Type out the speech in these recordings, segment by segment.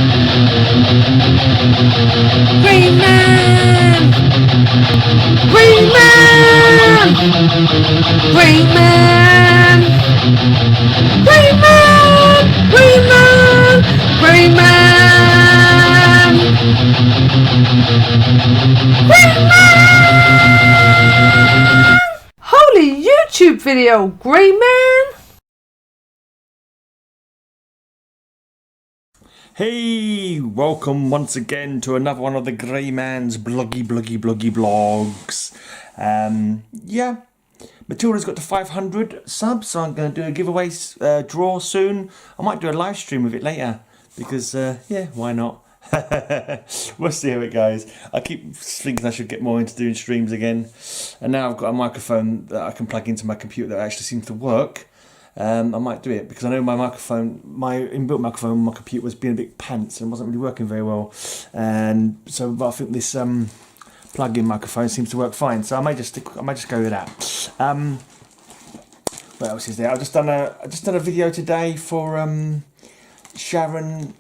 Green Man! Green Man! Green Man! Green Man! Green Man! Green Man! Green Man! Holy YouTube video, Green Man! Hey, welcome once again to another one of the Grey Man's bloggy blogs. Yeah, Matilda's got to 500 subs, so I'm going to do a giveaway draw soon. I might do a live stream with it later because, yeah, why not? We'll see how it goes. I keep thinking I should get more into doing streams again, and now I've got a microphone that I can plug into my computer that actually seems to work. I might do it because I know my inbuilt microphone on my computer was being a bit pants and wasn't really working very well, and so but I think this plug-in microphone seems to work fine. So I might just go with that. What else is there? I just done a video today for Sharon,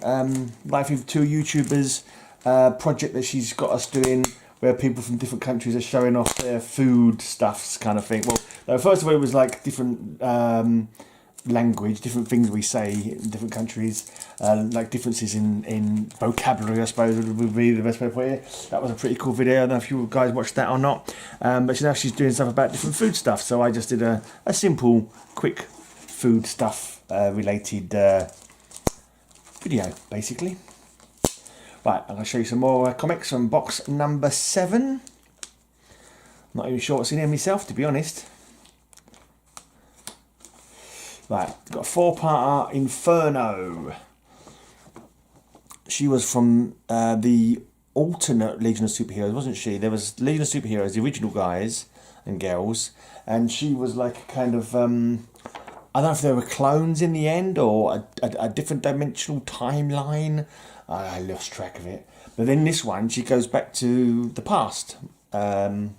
Life with Two YouTubers project that she's got us doing, where people from different countries are showing off their food stuffs kind of thing. Well, first of all, it was like different language, different things we say in different countries, like differences in vocabulary, I suppose would be the best way to put it. That was a pretty cool video. I don't know if you guys watched that or not. But now she's doing stuff about different food stuff. So I just did a simple, quick food stuff related video, basically. Right, I'm going to show you some more comics from box number 7. Not even sure what's in here myself, to be honest. Right, got a 4-parter Inferno. She was from the alternate Legion of Superheroes, wasn't she? There was Legion of Superheroes, the original guys and girls, and she was like a kind of, I don't know if they were clones in the end or a different dimensional timeline. I lost track of it. But then this one, she goes back to the past and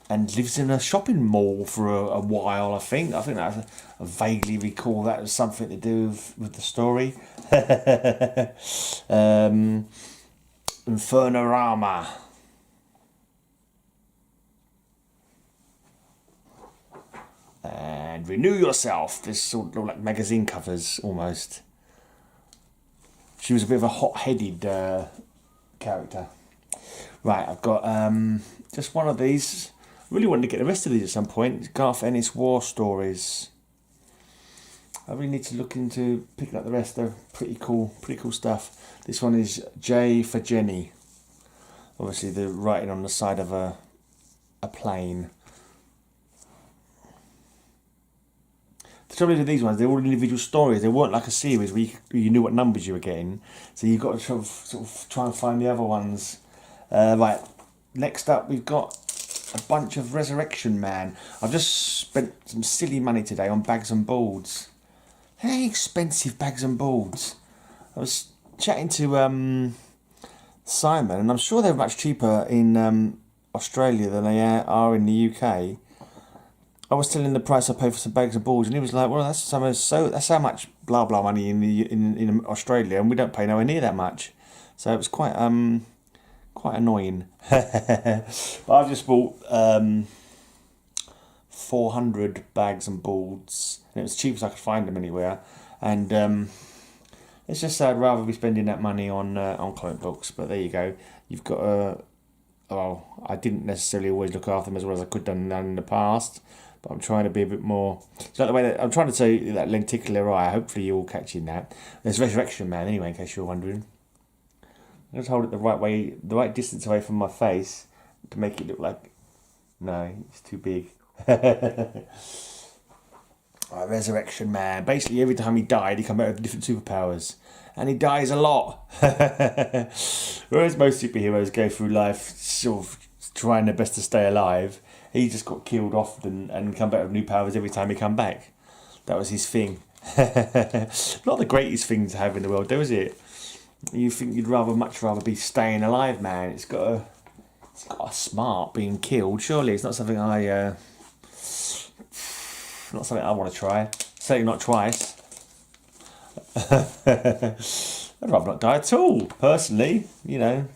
lives in a shopping mall for a while, I think. I vaguely recall that was something to do with the story. Infernorama. And Renew Yourself. This sort of like magazine covers almost. She was a bit of a hot-headed character. Right, I've got just one of these. Really wanted to get the rest of these at some point. It's Garth Ennis War Stories. I really need to look into picking up the rest. They're pretty cool stuff. This one is J for Jenny. Obviously, the writing on the side of a plane. The trouble is with these ones, they're all individual stories. They weren't like a series where you knew what numbers you were getting. So you've got to sort of try and find the other ones. Right, next up we've got a bunch of Resurrection Man. I've just spent some silly money today on bags and boards. Very expensive bags and boards. I was chatting to Simon, and I'm sure they're much cheaper in Australia than they are in the UK. I was telling the price I paid for some bags of boards, and he was like, "Well, that's how much blah blah money in Australia, and we don't pay nowhere near that much." So it was quite annoying. But I've just bought 400 bags and boards, and it was cheap as I could find them anywhere. And it's just I'd rather be spending that money on comic books. But there you go. You've got I didn't necessarily always look after them as well as I could have done in the past. But I'm trying to be a bit more. It's like the way that I'm trying to say that lenticular eye. Hopefully you're all catching that. There's Resurrection Man anyway, in case you're wondering. I just hold it the right way, the right distance away from my face to make it look like. No, it's too big. Right, Resurrection Man. Basically, every time he died, he come out with different superpowers, and he dies a lot. Whereas most superheroes go through life sort of trying their best to stay alive. He just got killed off and come back with new powers every time he come back. That was his thing. Not the greatest thing to have in the world, though, is it? You think you'd much rather be staying alive, man. It's got a smart being killed. Surely it's not something not something I want to try. Certainly not twice. I'd rather not die at all, personally. You know,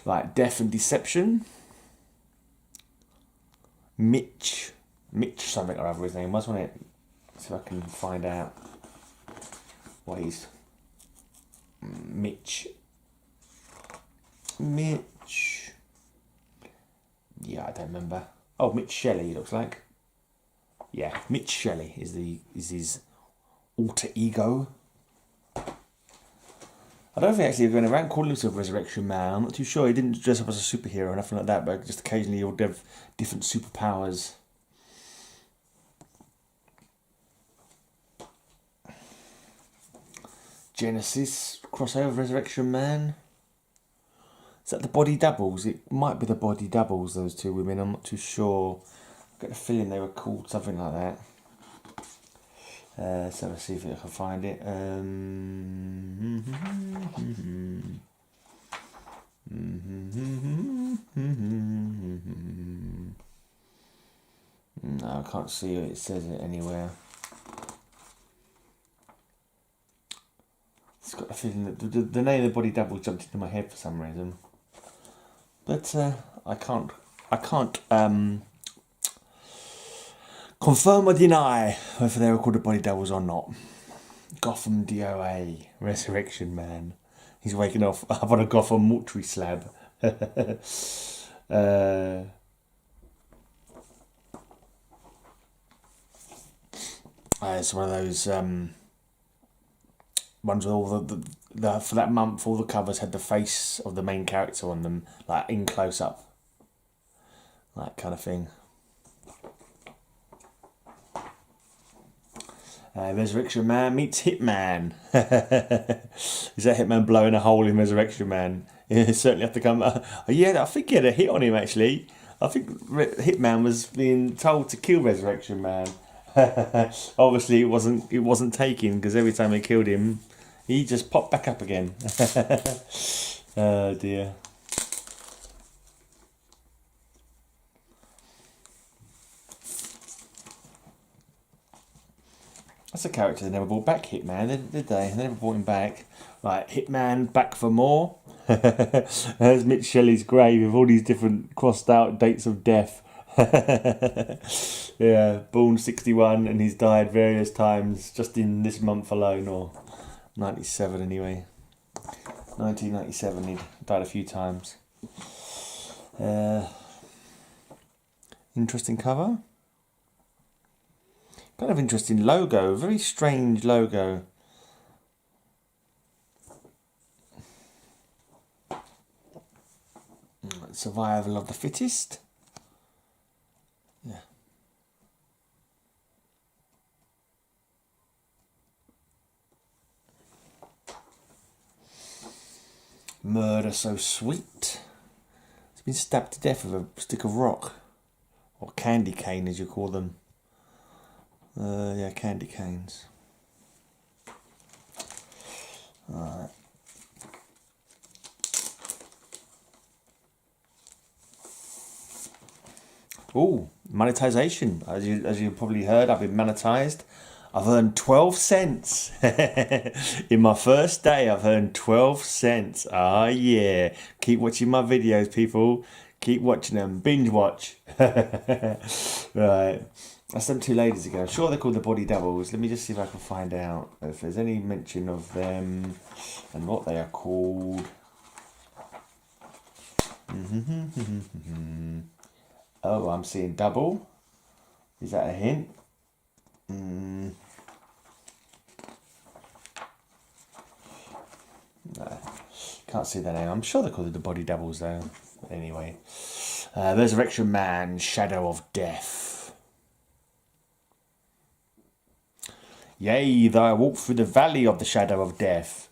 like Death and Deception. Mitch something or other his name was, wasn't it? See if I can find out what he's... Mitch. Yeah, I don't remember. Oh, Mitch Shelley, he looks like. Yeah, Mitch Shelley is his alter ego. I don't think actually he went around calling himself Resurrection Man. I'm not too sure. He didn't dress up as a superhero or nothing like that, but just occasionally he would have different superpowers. Genesis crossover Resurrection Man. Is that the body doubles? It might be the body doubles, those two women. I'm not too sure. I've got a feeling they were called something like that. So let's see if I can find it. No, I can't see it. It says it anywhere. It's got a feeling that the name of the body double jumped into my head for some reason. But I can't confirm or deny whether they were called the body doubles or not. Gotham DOA, Resurrection Man. He's waking up on a Gotham mortuary slab. It's one of those ones with all the for that month, all the covers had the face of the main character on them, like in close up, that kind of thing. Resurrection Man meets Hitman. Is that Hitman blowing a hole in Resurrection Man? He certainly have to come. Yeah, I think he had a hit on him actually. I think Hitman was being told to kill Resurrection Man. Obviously, it wasn't taken because every time they killed him, he just popped back up again. Oh dear. That's a character they never brought back, Hitman, did they? They never brought him back. Right, Hitman back for more. There's Mitch Shelley's grave with all these different crossed out dates of death. Yeah, born 61 and he's died various times just in this month alone, or 97 anyway. 1997 he died a few times. Interesting cover. Kind of interesting logo, very strange logo. Survival of the fittest. Yeah. Murder so sweet. He's been stabbed to death with a stick of rock. Or candy cane as you call them. Yeah, candy canes. Alright. Ooh, monetization. As you probably heard, I've been monetized. I've earned 12 cents. In my first day, I've earned 12 cents. Ah, yeah. Keep watching my videos, people. Keep watching them. Binge watch. Right. That's them two ladies again. I'm sure they're called the body doubles. Let me just see if I can find out if there's any mention of them and what they are called. Oh, I'm seeing double. Is that a hint? No. Can't see their name. I'm sure they're called the body doubles though. Anyway. Resurrection Man, Shadow of Death. Yea, though I walk through the valley of the shadow of death.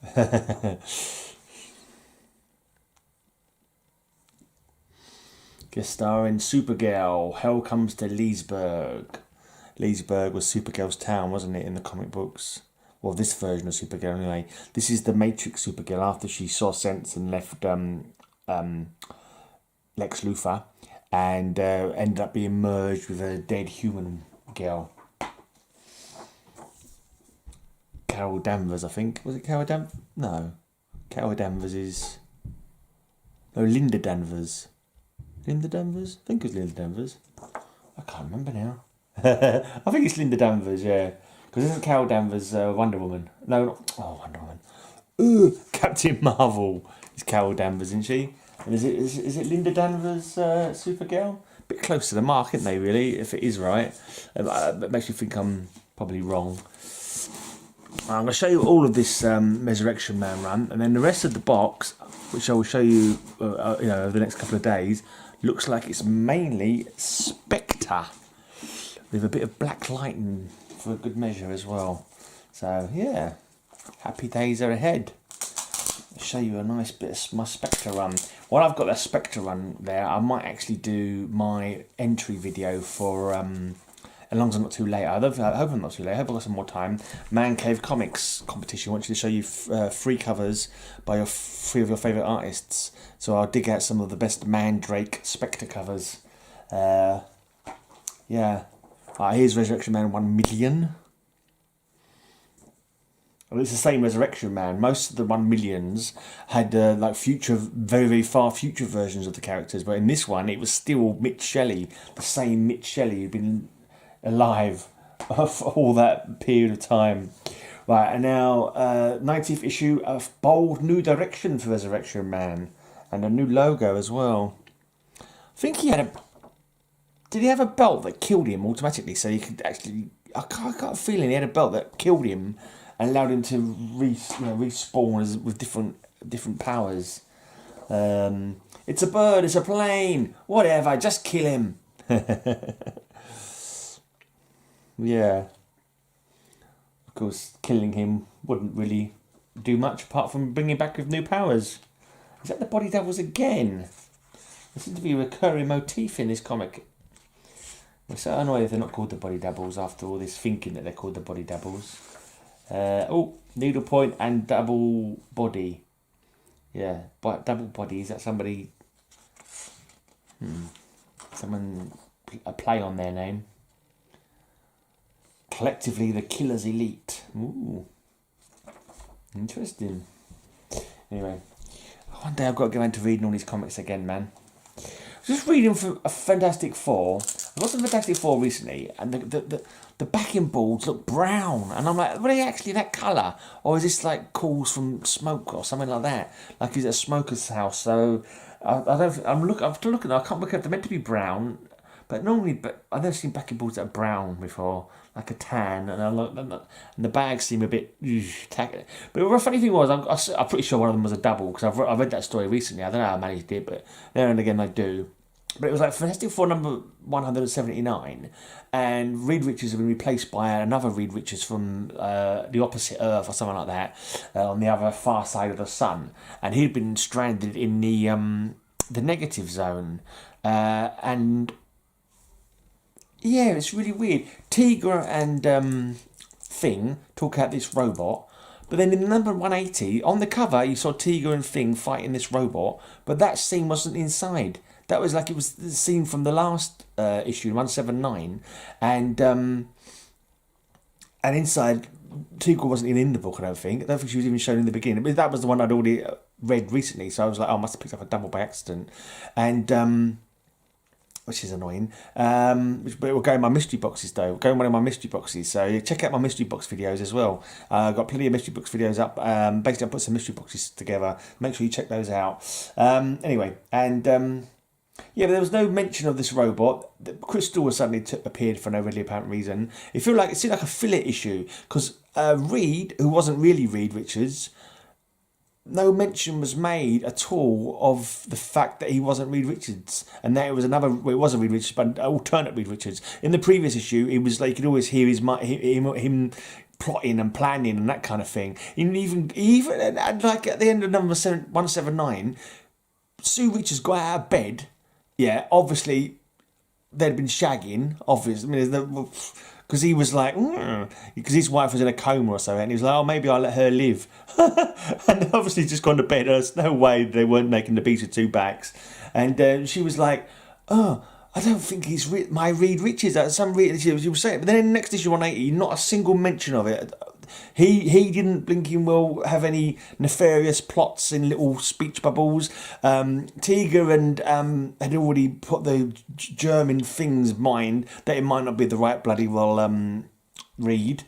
Guest star in Supergirl, Hell Comes to Leesburg. Leesburg was Supergirl's town, wasn't it, in the comic books? Well, this version of Supergirl anyway. This is the Matrix Supergirl after she saw sense and left Lex Luthor and ended up being merged with a dead human girl. Carol Danvers, I think. Was it Carol Danvers? No. Carol Danvers is... No, Linda Danvers. Linda Danvers? I think it was Linda Danvers. I can't remember now. I think it's Linda Danvers, yeah. Because isn't Carol Danvers Wonder Woman? No, not... Oh, Wonder Woman. Captain Marvel is Carol Danvers, isn't she? And is it Linda Danvers Supergirl? A bit close to the mark, isn't they, really, if it is right. It makes me think I'm probably wrong. I'm going to show you all of this Resurrection Man run, and then the rest of the box, which I will show you, over the next couple of days, looks like it's mainly Spectre, with a bit of black lighting for a good measure as well. So yeah, happy days are ahead. I'll show you a nice bit of my Spectre run. While I've got that Spectre run there, I might actually do my entry video for, as long as I'm not too late. I hope I'm not too late. I hope I've got some more time. Man Cave Comics competition. I want you to show you free covers by three of your favourite artists. So I'll dig out some of the best Mandrake Spectre covers. Yeah. Here's Resurrection Man 1 million. Well, it's the same Resurrection Man. Most of the 1 millions had like future, very, very far future versions of the characters. But in this one, it was still Mitch Shelley. The same Mitch Shelley who'd been alive for all that period of time. Right, and now 90th issue of bold new direction for Resurrection Man. And a new logo as well. I think he had a... Did he have a belt that killed him automatically? So he could actually... I got a feeling he had a belt that killed him and allowed him to respawn with different powers. It's a bird, it's a plane, whatever, just kill him. Yeah. Of course, killing him wouldn't really do much apart from bringing back with new powers. Is that the body doubles again? There seems to be a recurring motif in this comic. We're so annoyed if they're not called the body doubles after all this thinking that they're called the body doubles. Needlepoint and double body. Yeah, but double body, is that somebody... Someone... a play on their name. Collectively, the Killer's Elite. Ooh. Interesting. Anyway, one day I've got to go into reading all these comics again, man. Just reading for a Fantastic Four. I got some Fantastic Four recently, and the backing boards look brown, and I'm like, are they actually that colour, or is this like calls from smoke or something like that? Like, is it a smoker's house? So I don't. I'm looking. I can't look at. They're meant to be brown, but I've never seen backing boards that are brown before, like a tan, and the bags seem a bit tacky. But the funny thing was, I'm pretty sure one of them was a double because I've read that story recently. I don't know how I managed it, but there and again I do. But it was like Fantastic Four number 179, and Reed Richards had been replaced by another Reed Richards from the opposite Earth or something like that, on the other far side of the sun, and he'd been stranded in the negative zone, and yeah, it's really weird. Tigra and Thing talk out this robot, but then in number 180 on the cover you saw Tigra and Thing fighting this robot, but that scene wasn't inside. That was like it was the scene from the last issue, 179, and inside Tigra wasn't in the book. I don't think she was even shown in the beginning. But that was the one I'd already read recently, so I was like, oh, I must have picked up a double by accident, and which is annoying. But it will go in my mystery boxes though. Go in one of my mystery boxes. So check out my mystery box videos as well. I've got plenty of mystery box videos up. Basically, I put some mystery boxes together. Make sure you check those out. Anyway, and yeah, but there was no mention of this robot. Crystal suddenly appeared for no really apparent reason. It seemed like a filler issue because Reed, who wasn't really Reed Richards, no mention was made at all of the fact that he wasn't Reed Richards, and that it was it wasn't Reed Richards, but an alternate Reed Richards. In the previous issue, it was like you could always hear him plotting and planning and that kind of thing. Even like at the end of number 179, Sue Richards got out of bed. Yeah, obviously they'd been shagging. Obviously, because he was like, because his wife was in a coma or something, and he was like, oh, maybe I'll let her live. And obviously just gone to bed. There's no way they weren't making the beat of two backs. And she was like, oh, I don't think he's my Reed Richards. She was saying, but then in the next issue 180, not a single mention of it. he didn't blinking well have any nefarious plots in little speech bubbles. Tiger and had already put the germ in Thing's mind that it might not be the right bloody well read.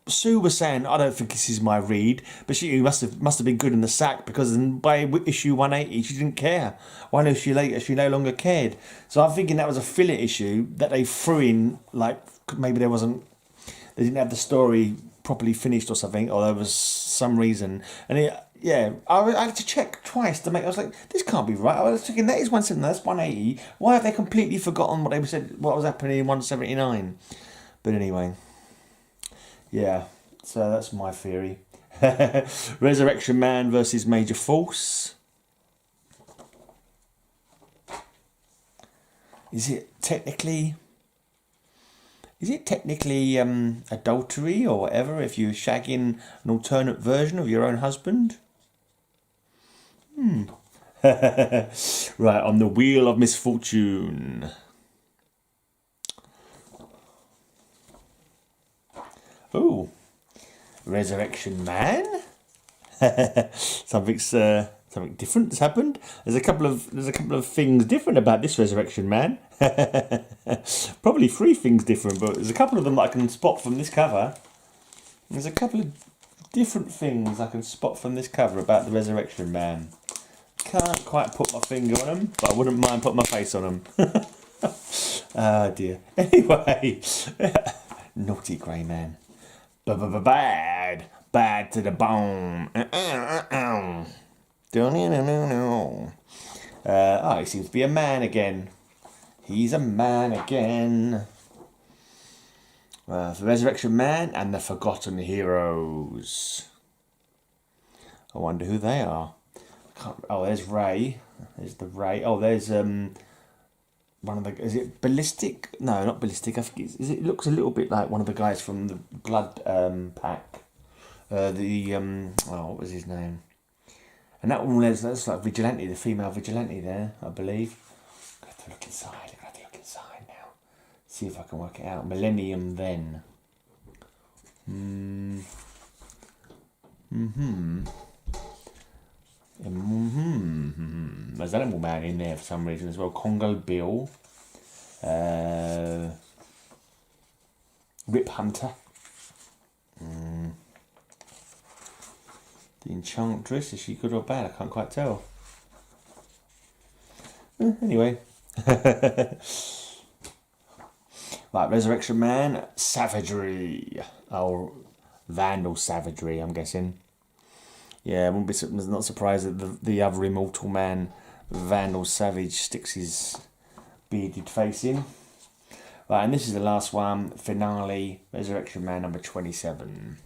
Sue was saying, I don't think this is my read, but she must have been good in the sack, because by issue 180 she didn't care. 1 issue later she no longer cared. So I'm thinking that was a filler issue that they threw in, like maybe they didn't have the story properly finished or something, or there was some reason. And I had to check twice to make. I was like, this can't be right. I was thinking that is 179, that's 180. Why have they completely forgotten what they said? What was happening in 179? But anyway. Yeah, so that's my theory. Resurrection Man versus Major Force. Is it technically adultery or whatever if you're shagging an alternate version of your own husband? Right, on the Wheel of Misfortune. Oh, Resurrection Man. Something different has happened. There's a couple of things different about this Resurrection Man. Probably 3 things different, but there's a couple of them that I can spot from this cover. There's a couple of different things I can spot from this cover about the Resurrection Man. Can't quite put my finger on them, but I wouldn't mind putting my face on them. Oh dear. Anyway, naughty grey man. Bad to the bone. He seems to be a man again. He's a man again. The Resurrection Man and the Forgotten Heroes. I wonder who they are. There's Ray. There's the Ray. There's one of the. Is it Ballistic? No, not Ballistic. I think it looks a little bit like one of the guys from the Blood Pack. What was his name? And that one that's like Vigilante, the female Vigilante there, I believe. I have to look inside. Now. See if I can work it out. Millennium then. There's Animal Man in there for some reason as well. Congo Bill. Rip Hunter. The Enchantress, is she good or bad? I can't quite tell. Anyway. Right, Resurrection Man, Savagery. Vandal Savagery, I'm guessing. Yeah, I wouldn't be not surprised that the other Immortal Man, Vandal Savage, sticks his bearded face in. Right, and this is the last one, finale, Resurrection Man number 27.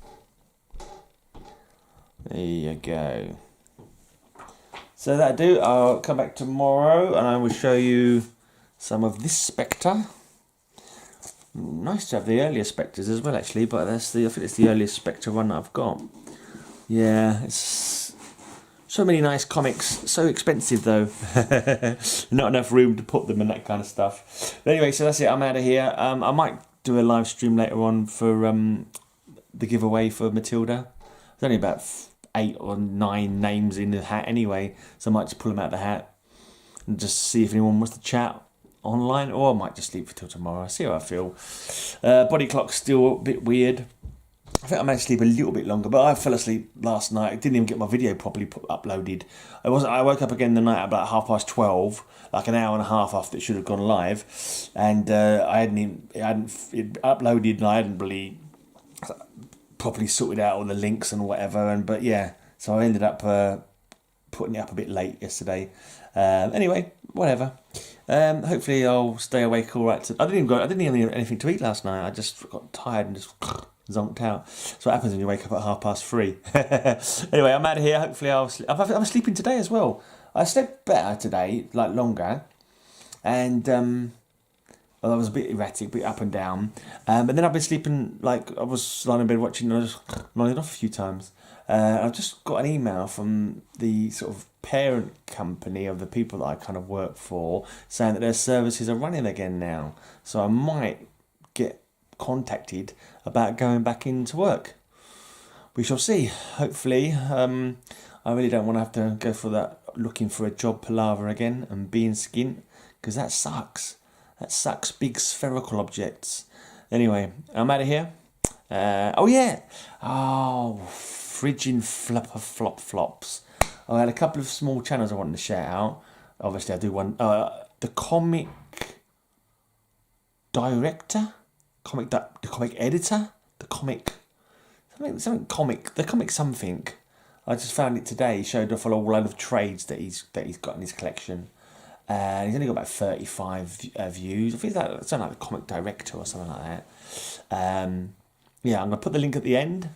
There you go. So that'll do. I'll come back tomorrow and I will show you some of this Spectre. Nice to have the earlier Spectres as well, actually, but I think it's the earliest Spectre one that I've got. Yeah, it's so many nice comics, so expensive though. Not enough room to put them and that kind of stuff. But anyway, so that's it. I'm out of here. I might do a live stream later on for the giveaway for Matilda. There's only about 8 or 9 names in the hat anyway, so I might just pull them out of the hat and just see if anyone wants to chat online, or I might just sleep till tomorrow. I'll see how I feel. Body clock's still a bit weird. I think I managed to sleep a little bit longer, but I fell asleep last night. I didn't even get my video properly uploaded. I woke up again the night at about 12:30, like an hour and a half after it should have gone live, and I hadn't uploaded, and I hadn't really properly sorted out all the links and whatever. But yeah, so I ended up putting it up a bit late yesterday. Anyway, whatever. Hopefully I'll stay awake all right. I didn't even have anything to eat last night. I just got tired and just zonked out. So what happens when you wake up at 3:30. Anyway, I'm out of here. Hopefully I'll sleep. I'm sleeping today as well. I slept better today, like longer, and I was a bit erratic, a bit up and down. But then I've been sleeping, like I was lying in bed watching. I was nodding off a few times. I've just got an email from the sort of parent company of the people that I kind of work for, saying that their services are running again now. So I might get contacted about going back into work. we shall see. Hopefully, I really don't want to have to go for that looking for a job palaver again and being skint, because that sucks. That sucks. Big spherical objects. Anyway, I'm out of here. Oh yeah. Oh, friggin' flops. I had a couple of small channels I wanted to shout out. Obviously, I do one. The comic director, the comic editor, the comic something comic, the comic something. I just found it today. He showed off a whole load of trades that he's got in his collection. And he's only got about 35 views. I think that's something like the comic director or something like that. Yeah, I'm going to put the link at the end.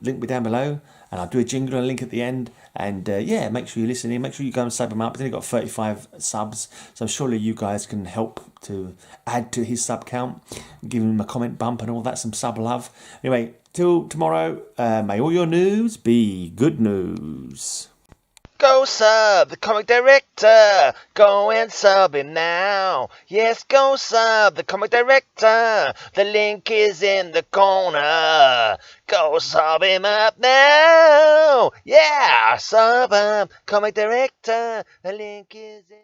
Link me down below. And I'll do a jingle and a link at the end. And yeah, make sure you're listening. Make sure you go and sub him up. He's only got 35 subs. So surely you guys can help to add to his sub count. Give him a comment bump and all that. Some sub love. Anyway, till tomorrow. May all your news be good news. Go sub the comic director. Go and sub him now. Yes, go sub the comic director. The link is in the corner. Go sub him up now. Yeah, sub him, comic director. The link is in